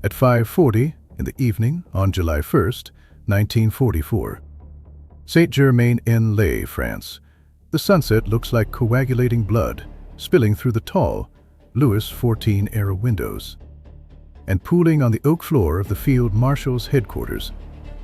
at 5:40 in the evening on July 1st, 1944. Saint-Germain-en-Laye, France. The sunset looks like coagulating blood spilling through the tall Louis XIV-era windows. And pooling on the oak floor of the Field Marshal's headquarters,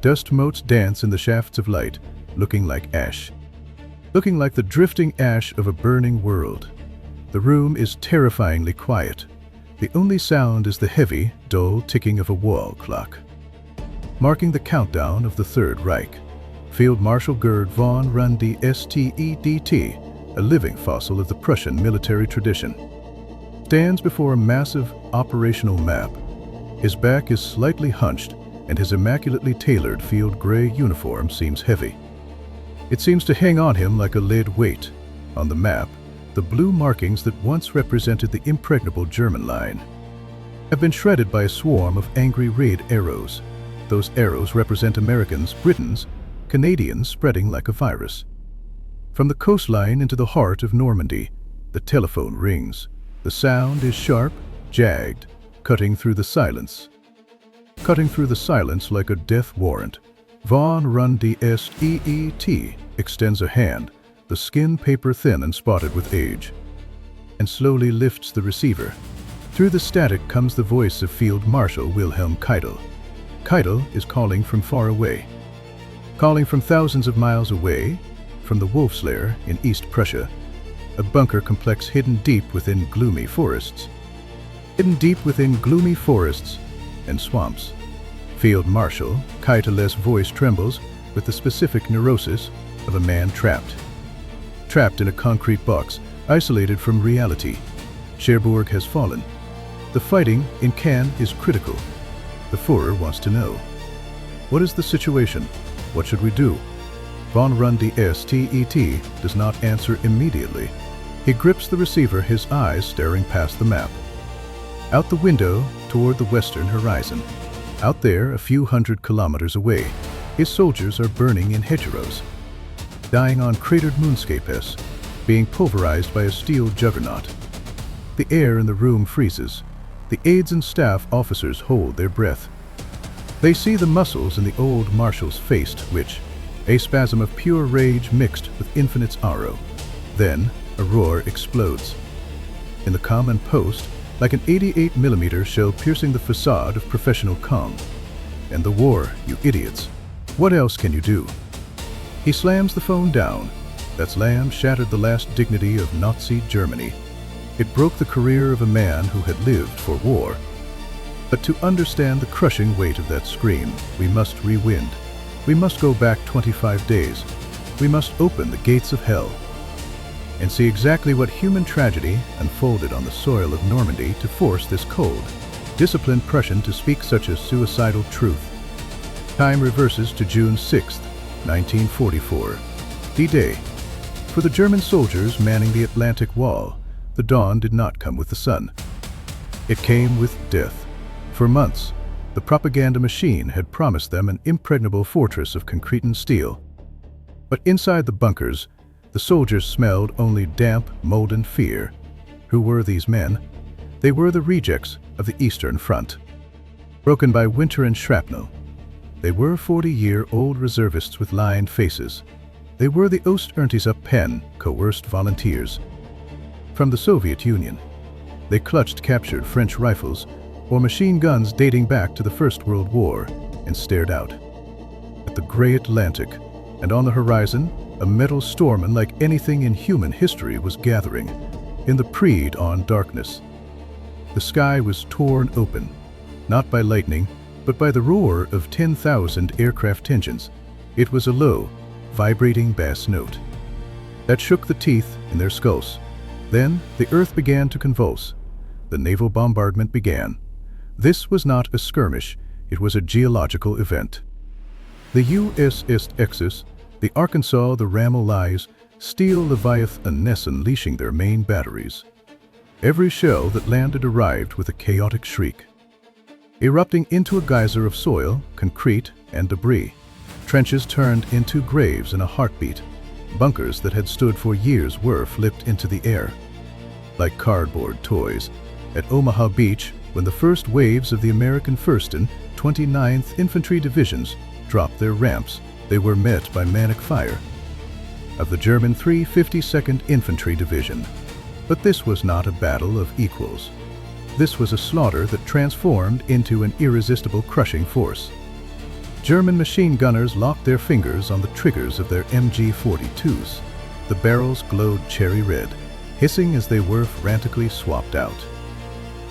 dust motes dance in the shafts of light, looking like ash. Looking like the drifting ash of a burning world. The room is terrifyingly quiet. The only sound is the heavy, dull ticking of a wall clock. Marking the countdown of the Third Reich, Field Marshal Gerd von Rundstedt, a living fossil of the Prussian military tradition, stands before a massive operational map. His back is slightly hunched, and his immaculately tailored field gray uniform seems heavy. It seems to hang on him like a lead weight. On the map, the blue markings that once represented the impregnable German line have been shredded by a swarm of angry red arrows. Those arrows represent Americans, Britons, Canadians spreading like a virus. From the coastline into the heart of Normandy, the telephone rings. The sound is sharp, jagged, cutting through the silence. Cutting through the silence like a death warrant. Von Rundstedt extends a hand, the skin paper thin and spotted with age, and slowly lifts the receiver. Through the static comes the voice of Field Marshal Wilhelm Keitel. Keitel is calling from far away. Calling from thousands of miles away, from the Wolf's Lair in East Prussia, a bunker complex hidden deep within gloomy forests. Hidden deep within gloomy forests and swamps. Field Marshal Keitel's voice trembles with the specific neurosis of a man trapped. Trapped in a concrete box, isolated from reality. Cherbourg has fallen. The fighting in Cannes is critical. The Führer wants to know. What is the situation? What should we do? Von Rundstedt does not answer immediately. He grips the receiver, his eyes staring past the map. Out the window toward the western horizon. Out there, a few hundred kilometers away, his soldiers are burning in hedgerows, dying on cratered moonscapes, being pulverized by a steel juggernaut. The air in the room freezes. The aides and staff officers hold their breath. They see the muscles in the old marshal's face twitch, a spasm of pure rage mixed with infinite sorrow. Then, a roar explodes. In the common post, like an 88mm shell piercing the facade of professional calm. And the war, you idiots. What else can you do? He slams the phone down. That slam shattered the last dignity of Nazi Germany. It broke the career of a man who had lived for war. But to understand the crushing weight of that scream, we must rewind. We must go back 25 days. We must open the gates of hell and see exactly what human tragedy unfolded on the soil of Normandy to force this cold, disciplined Prussian to speak such a suicidal truth. Time reverses to June 6, 1944, D-Day. For the German soldiers manning the Atlantic Wall, the dawn did not come with the sun. It came with death. For months, the propaganda machine had promised them an impregnable fortress of concrete and steel. But inside the bunkers, the soldiers smelled only damp, molten fear. Who were these men? They were the rejects of the Eastern Front, broken by winter and shrapnel. They were 40-year-old reservists with lined faces. They were the Ost-Erntes-Up-Pen, coerced volunteers. From the Soviet Union, they clutched captured French rifles or machine guns dating back to the First World War and stared out at the gray Atlantic, and on the horizon, a metal storm unlike anything in human history was gathering in the pre-dawn darkness. The sky was torn open, not by lightning, but by the roar of 10,000 aircraft engines. It was a low, vibrating bass note that shook the teeth in their skulls. Then the earth began to convulse. The naval bombardment began. This was not a skirmish, it was a geological event. The USS Texas, the Arkansas, the Ramillies, Steel, Leviathan, and Ness unleashing their main batteries. Every shell that landed arrived with a chaotic shriek, erupting into a geyser of soil, concrete, and debris. Trenches turned into graves in a heartbeat. Bunkers that had stood for years were flipped into the air. Like cardboard toys, at Omaha Beach, when the first waves of the American 1st and 29th Infantry Divisions dropped their ramps, they were met by manic fire of the German 352nd Infantry Division. But this was not a battle of equals. This was a slaughter that transformed into an irresistible crushing force. German machine gunners locked their fingers on the triggers of their MG-42s. The barrels glowed cherry red, hissing as they were frantically swapped out.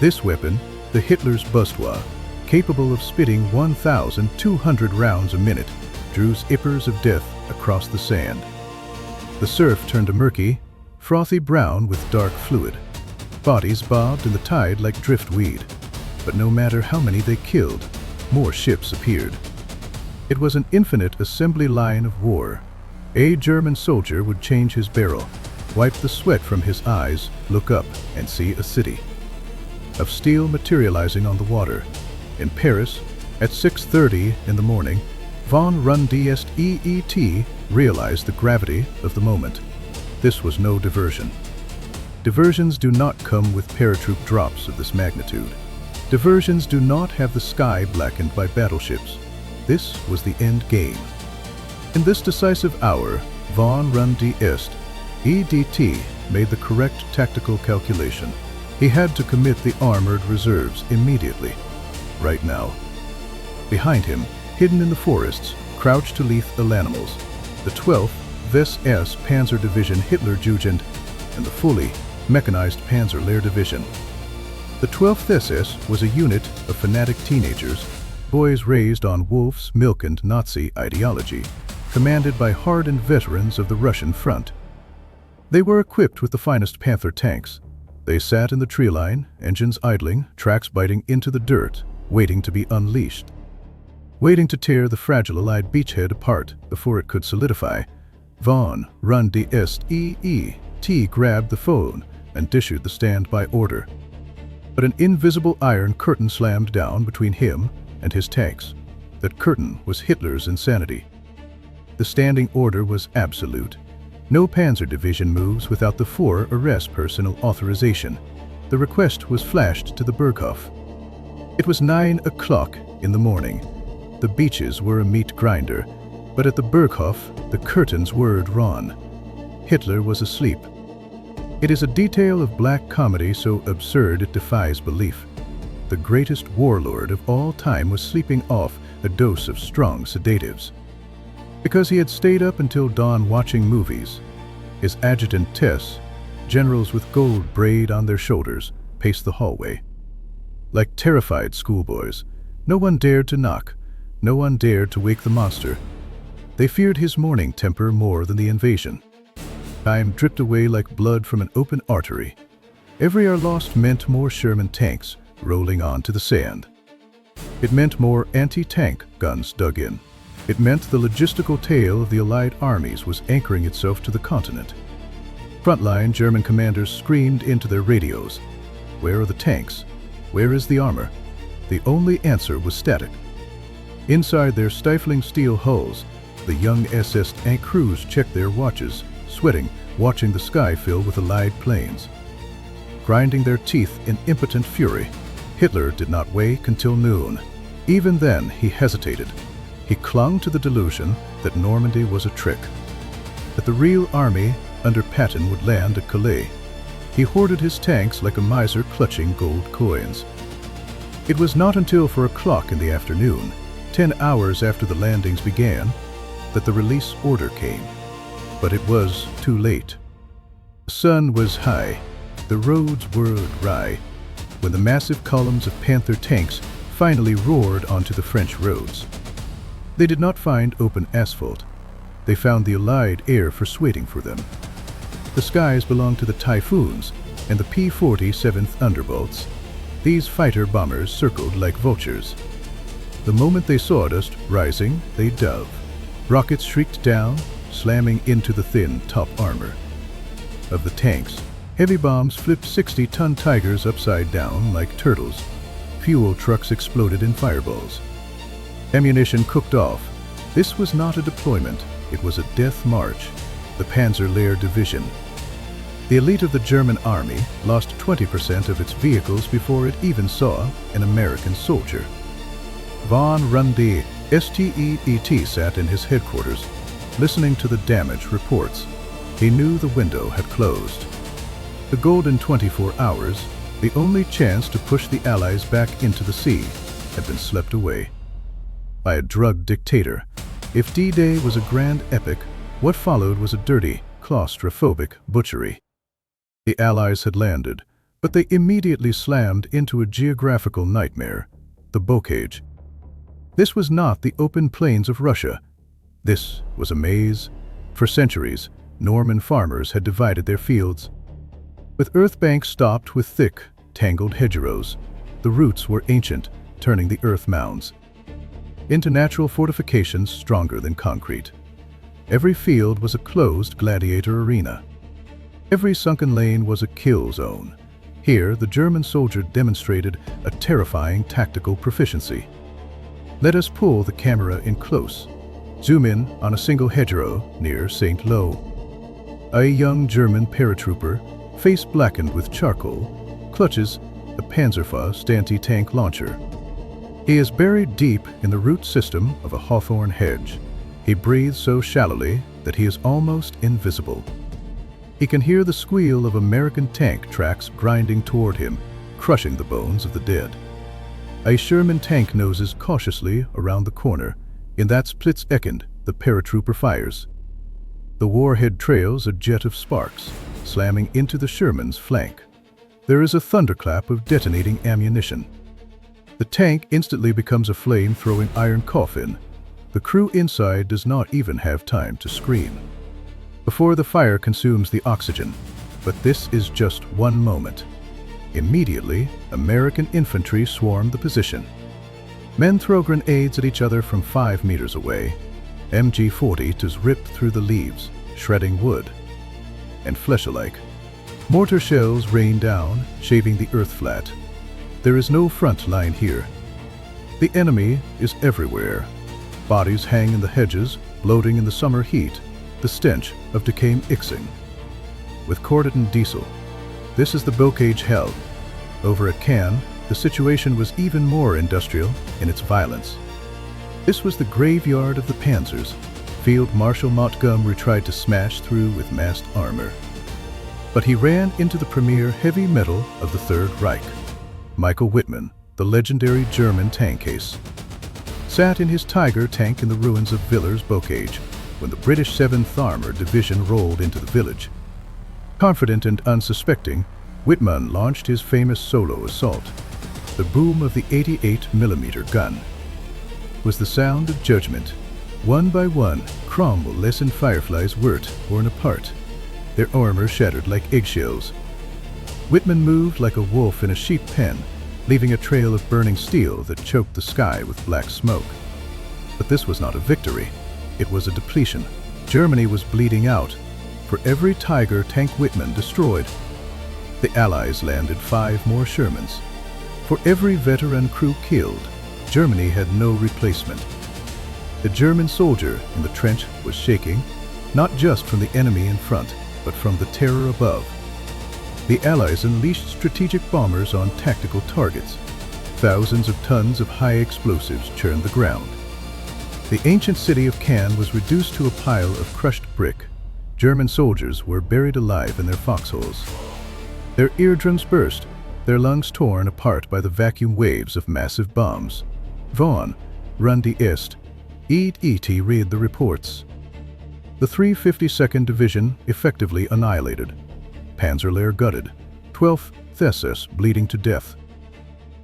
This weapon, the Hitler's Bustwa, capable of spitting 1,200 rounds a minute, drew ippers of death across the sand. The surf turned a murky, frothy brown with dark fluid. Bodies bobbed in the tide like driftweed. But no matter how many they killed, more ships appeared. It was an infinite assembly line of war. A German soldier would change his barrel, wipe the sweat from his eyes, look up, and see a city of steel materializing on the water. In Paris, at 6:30 in the morning, von Rundstedt realized the gravity of the moment. This was no diversion. Diversions do not come with paratroop drops of this magnitude. Diversions do not have the sky blackened by battleships. This was the end game. In this decisive hour, von Rundstedt made the correct tactical calculation. He had to commit the armored reserves immediately, right now. Behind him, hidden in the forests, crouched lethal animals, the 12th SS Panzer Division Hitlerjugend and the fully mechanized Panzer Lehr Division. The 12th SS was a unit of fanatic teenagers, boys raised on wolf's milk and Nazi ideology, commanded by hardened veterans of the Russian front. They were equipped with the finest Panther tanks. They sat in the tree line, engines idling, tracks biting into the dirt, waiting to be unleashed. Waiting to tear the fragile Allied beachhead apart before it could solidify. Von Rundstedt grabbed the phone and issued the standby order. But an invisible iron curtain slammed down between him and his tanks. That curtain was Hitler's insanity. The standing order was absolute. No Panzer Division moves without the 4 arrest personnel authorization. The request was flashed to the Berghof. It was 9 o'clock in the morning. The beaches were a meat grinder, but at the Berghof, the curtains were drawn. Hitler was asleep. It is a detail of black comedy so absurd it defies belief. The greatest warlord of all time was sleeping off a dose of strong sedatives. Because he had stayed up until dawn watching movies, his adjutant Tess, generals with gold braid on their shoulders, paced the hallway. Like terrified schoolboys, no one dared to knock, no one dared to wake the monster. They feared his morning temper more than the invasion. Time dripped away like blood from an open artery. Every hour lost meant more Sherman tanks rolling onto the sand. It meant more anti-tank guns dug in. It meant the logistical tail of the Allied armies was anchoring itself to the continent. Frontline German commanders screamed into their radios. Where are the tanks? Where is the armor? The only answer was static. Inside their stifling steel hulls, the young SS tank crews checked their watches, sweating, watching the sky fill with Allied planes. Grinding their teeth in impotent fury, Hitler did not wake until noon. Even then, he hesitated. He clung to the delusion that Normandy was a trick, that the real army under Patton would land at Calais. He hoarded his tanks like a miser clutching gold coins. It was not until 4 o'clock in the afternoon, 10 hours after the landings began, that the release order came. But it was too late. The sun was high, the roads were dry, when the massive columns of Panther tanks finally roared onto the French roads. They did not find open asphalt. They found the Allied air force waiting for them. The skies belonged to the Typhoons and the P-40 7th Underbolts. These fighter bombers circled like vultures. The moment they saw dust rising, they dove. Rockets shrieked down, slamming into the thin top armor. Of the tanks, heavy bombs flipped 60-ton Tigers upside down like turtles. Fuel trucks exploded in fireballs. Ammunition cooked off. This was not a deployment, it was a death march. The Panzer Lehr Division. The elite of the German army lost 20% of its vehicles before it even saw an American soldier. Von Rundstedt sat in his headquarters, listening to the damage reports. He knew the window had closed. The golden 24 hours, the only chance to push the Allies back into the sea, had been swept away by a drugged dictator. If D-Day was a grand epic, what followed was a dirty, claustrophobic butchery. The Allies had landed, but they immediately slammed into a geographical nightmare, the Bocage. This was not the open plains of Russia. This was a maze. For centuries, Norman farmers had divided their fields. With earth banks stopped with thick, tangled hedgerows, the roots were ancient, turning the earth mounds into natural fortifications stronger than concrete. Every field was a closed gladiator arena. Every sunken lane was a kill zone. Here, the German soldier demonstrated a terrifying tactical proficiency. Let us pull the camera in close. Zoom in on a single hedgerow near St. Lo. A young German paratrooper, face blackened with charcoal, clutches a Panzer anti-tank launcher. He is buried deep in the root system of a hawthorn hedge. He breathes so shallowly that he is almost invisible. He can hear the squeal of American tank tracks grinding toward him, crushing the bones of the dead. A Sherman tank noses cautiously around the corner. In that split-second, the paratrooper fires. The warhead trails a jet of sparks, slamming into the Sherman's flank. There is a thunderclap of detonating ammunition. The tank instantly becomes a flame-throwing iron coffin. The crew inside does not even have time to scream before the fire consumes the oxygen. But this is just one moment. Immediately, American infantry swarm the position. Men throw grenades at each other from 5 meters away. MG-40s rip through the leaves, shredding wood and flesh alike. Mortar shells rain down, shaving the earth flat. There is no front line here. The enemy is everywhere. Bodies hang in the hedges, bloating in the summer heat, the stench of decaying ixing. With Cordoton diesel, this is the Bocage hell. Over at Cannes, the situation was even more industrial in its violence. This was the graveyard of the Panzers. Field Marshal Montgomery tried to smash through with massed armor. But he ran into the premier heavy metal of the Third Reich. Michael Wittmann, the legendary German tank ace, sat in his Tiger tank in the ruins of Villers Bocage when the British 7th Armored Division rolled into the village. Confident and unsuspecting, Wittmann launched his famous solo assault. The boom of the 88mm gun was the sound of judgment. One by one, Cromwell-lesson fireflies were torn apart, their armor shattered like eggshells. Wittmann moved like a wolf in a sheep pen, leaving a trail of burning steel that choked the sky with black smoke. But this was not a victory. It was a depletion. Germany was bleeding out. For every Tiger tank Wittmann destroyed, the Allies landed 5 more Shermans. For every veteran crew killed, Germany had no replacement. The German soldier in the trench was shaking, not just from the enemy in front, but from the terror above. The Allies unleashed strategic bombers on tactical targets. Thousands of tons of high explosives churned the ground. The ancient city of Cannes was reduced to a pile of crushed brick. German soldiers were buried alive in their foxholes. Their eardrums burst, their lungs torn apart by the vacuum waves of massive bombs. Von Rundstedt read the reports. The 352nd Division effectively annihilated. Panzerlehr gutted. 12th Thesis bleeding to death.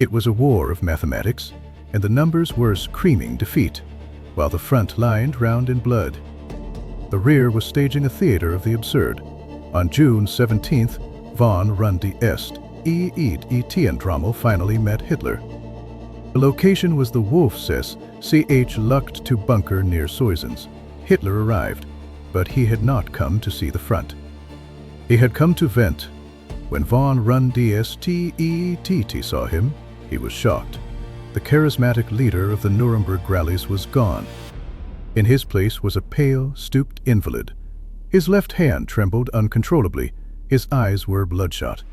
It was a war of mathematics, and the numbers were screaming defeat, while the front line drowned in blood. The rear was staging a theater of the absurd. On June 17th, von Rundstedt and Rommel finally met Hitler. The location was the Wolfsess CH Lucht to bunker near Soissons. Hitler arrived, but he had not come to see the front. He had come to vent. When von Rundstedt saw him, he was shocked. The charismatic leader of the Nuremberg rallies was gone. In his place was a pale, stooped invalid. His left hand trembled uncontrollably. His eyes were bloodshot.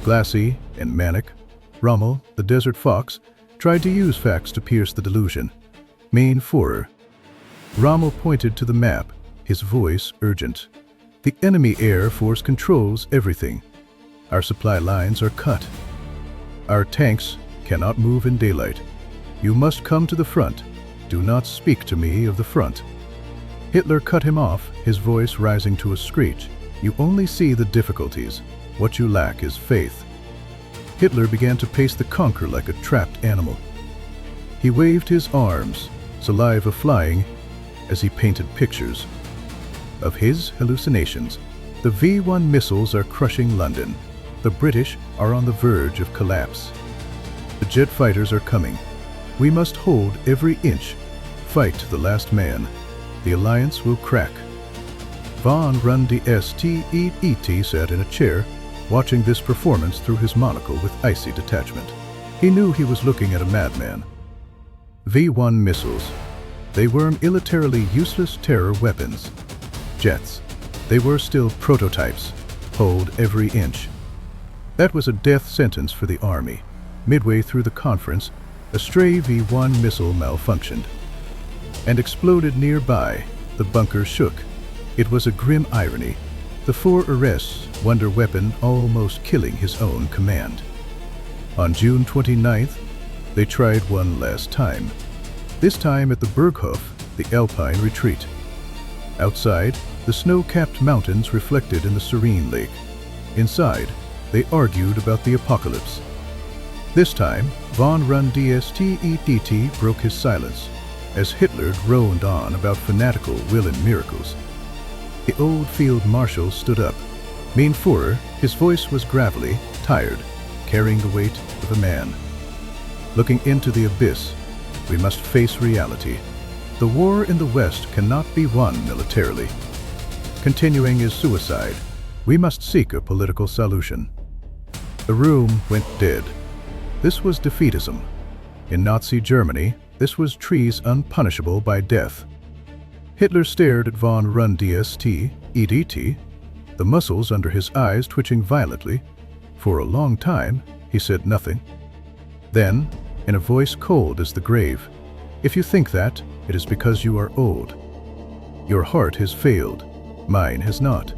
Glassy and manic, Rommel, the desert fox, tried to use facts to pierce the delusion. Mein Führer. Rommel pointed to the map, his voice urgent. The enemy air force controls everything. Our supply lines are cut. Our tanks cannot move in daylight. You must come to the front. Do not speak to me of the front. Hitler cut him off, his voice rising to a screech. You only see the difficulties. What you lack is faith. Hitler began to pace the conquer like a trapped animal. He waved his arms, saliva flying, as he painted pictures. Of his hallucinations, the V-1 missiles are crushing London. The British are on the verge of collapse. The jet fighters are coming. We must hold every inch. Fight to the last man. The alliance will crack. Von Rundstedt sat in a chair, watching this performance through his monocle with icy detachment. He knew he was looking at a madman. V-1 missiles. They were militarily useless terror weapons. Jets. They were still prototypes. Hold every inch. That was a death sentence for the army. Midway through the conference, a stray V-1 missile malfunctioned and exploded nearby. The bunker shook. It was a grim irony. The 4 arrests, wonder weapon almost killing his own command. On June 29th, they tried one last time. This time at the Berghof, the Alpine retreat. Outside, the snow-capped mountains reflected in the serene lake. Inside, they argued about the apocalypse. This time, von Rundstedt broke his silence, as Hitler droned on about fanatical will and miracles. The old field marshal stood up. Mein Führer, his voice was gravelly, tired, carrying the weight of a man. Looking into the abyss, we must face reality. The war in the West cannot be won militarily. Continuing is suicide. We must seek a political solution. The room went dead. This was defeatism. In Nazi Germany, this was treason unpunishable by death. Hitler stared at von Rundstedt, the muscles under his eyes twitching violently. For a long time, he said nothing. Then, in a voice cold as the grave, "If you think that, it is because you are old. Your heart has failed. Mine has not.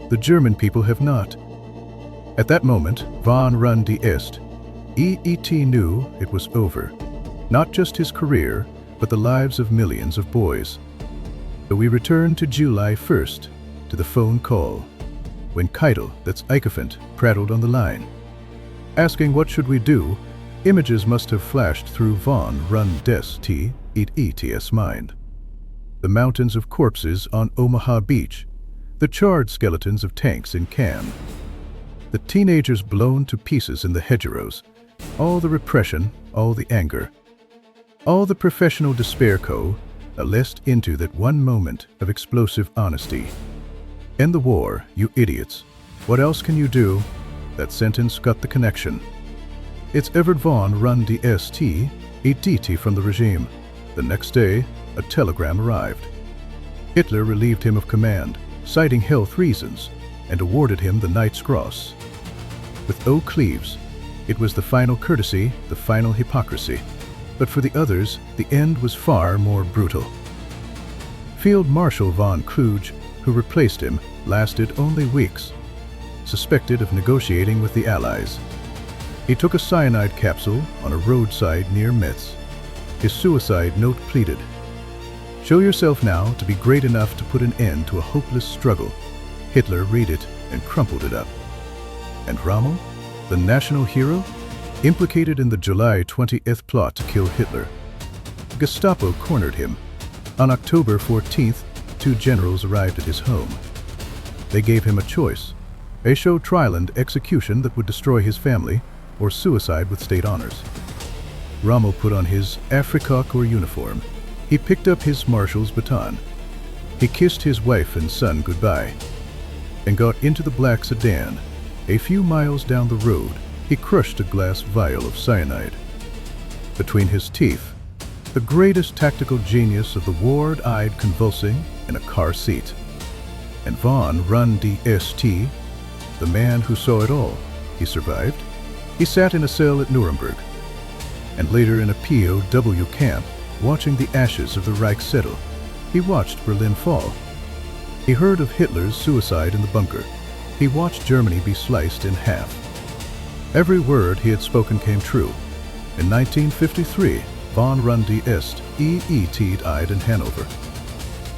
The German people have not." At that moment, von Rundstedt knew it was over. Not just his career, but the lives of millions of boys. So we return to July 1st, to the phone call, when Keitel, that's Eichefant, prattled on the line. Asking what should we do, images must have flashed through von Rundstedt's mind. The mountains of corpses on Omaha Beach, the charred skeletons of tanks in Cannes, the teenagers blown to pieces in the hedgerows, all the repression, all the anger, all the professional despair lest into that one moment of explosive honesty. End the war, you idiots. What else can you do? That sentence got the connection. It's Evert von Rundstedt from the regime. The next day, a telegram arrived. Hitler relieved him of command, citing health reasons, and awarded him the Knight's Cross. With Eau Cleves, it was the final courtesy, the final hypocrisy. But for the others, the end was far more brutal. Field Marshal von Kluge, who replaced him, lasted only weeks, suspected of negotiating with the Allies. He took a cyanide capsule on a roadside near Metz. His suicide note pleaded, "Show yourself now to be great enough to put an end to a hopeless struggle." Hitler read it and crumpled it up. And Rommel, the national hero, implicated in the July 20th plot to kill Hitler. Gestapo cornered him. On October 14th, 2 generals arrived at his home. They gave him a choice: a show trial and execution that would destroy his family, or suicide with state honors. Rommel put on his Afrikakorps uniform. He picked up his marshal's baton. He kissed his wife and son goodbye, and got into the black sedan. A few miles down the road, he crushed a glass vial of cyanide. Between his teeth, the greatest tactical genius of the war-eyed convulsing in a car seat. And von Rundstedt the man who saw it all. He survived. He sat in a cell at Nuremberg, and later in a POW camp, watching the ashes of the Reich settle. He watched Berlin fall. He heard of Hitler's suicide in the bunker. He watched Germany be sliced in half. Every word he had spoken came true. In 1953, von Rundstedt died in Hanover.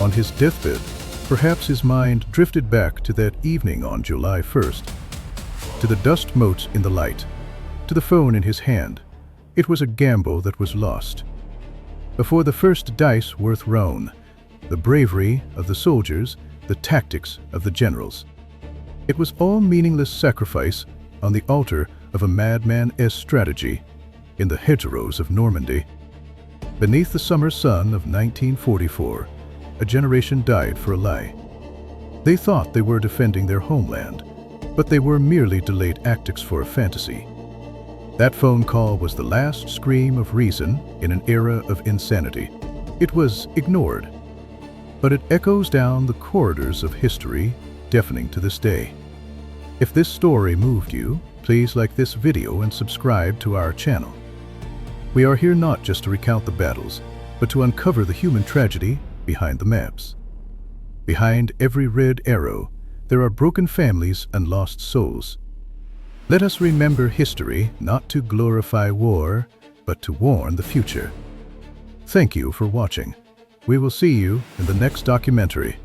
On his deathbed, perhaps his mind drifted back to that evening on July 1st, to the dust motes in the light, to the phone in his hand. It was a gamble that was lost. Before the first dice were thrown, the bravery of the soldiers, the tactics of the generals. It was all meaningless sacrifice on the altar of a madman's strategy in the hedgerows of Normandy. Beneath the summer sun of 1944, a generation died for a lie. They thought they were defending their homeland, but they were merely delayed tactics for a fantasy. That phone call was the last scream of reason in an era of insanity. It was ignored, but it echoes down the corridors of history, deafening to this day. If this story moved you, please like this video and subscribe to our channel. We are here not just to recount the battles, but to uncover the human tragedy behind the maps. Behind every red arrow, there are broken families and lost souls. Let us remember history not to glorify war, but to warn the future. Thank you for watching. We will see you in the next documentary.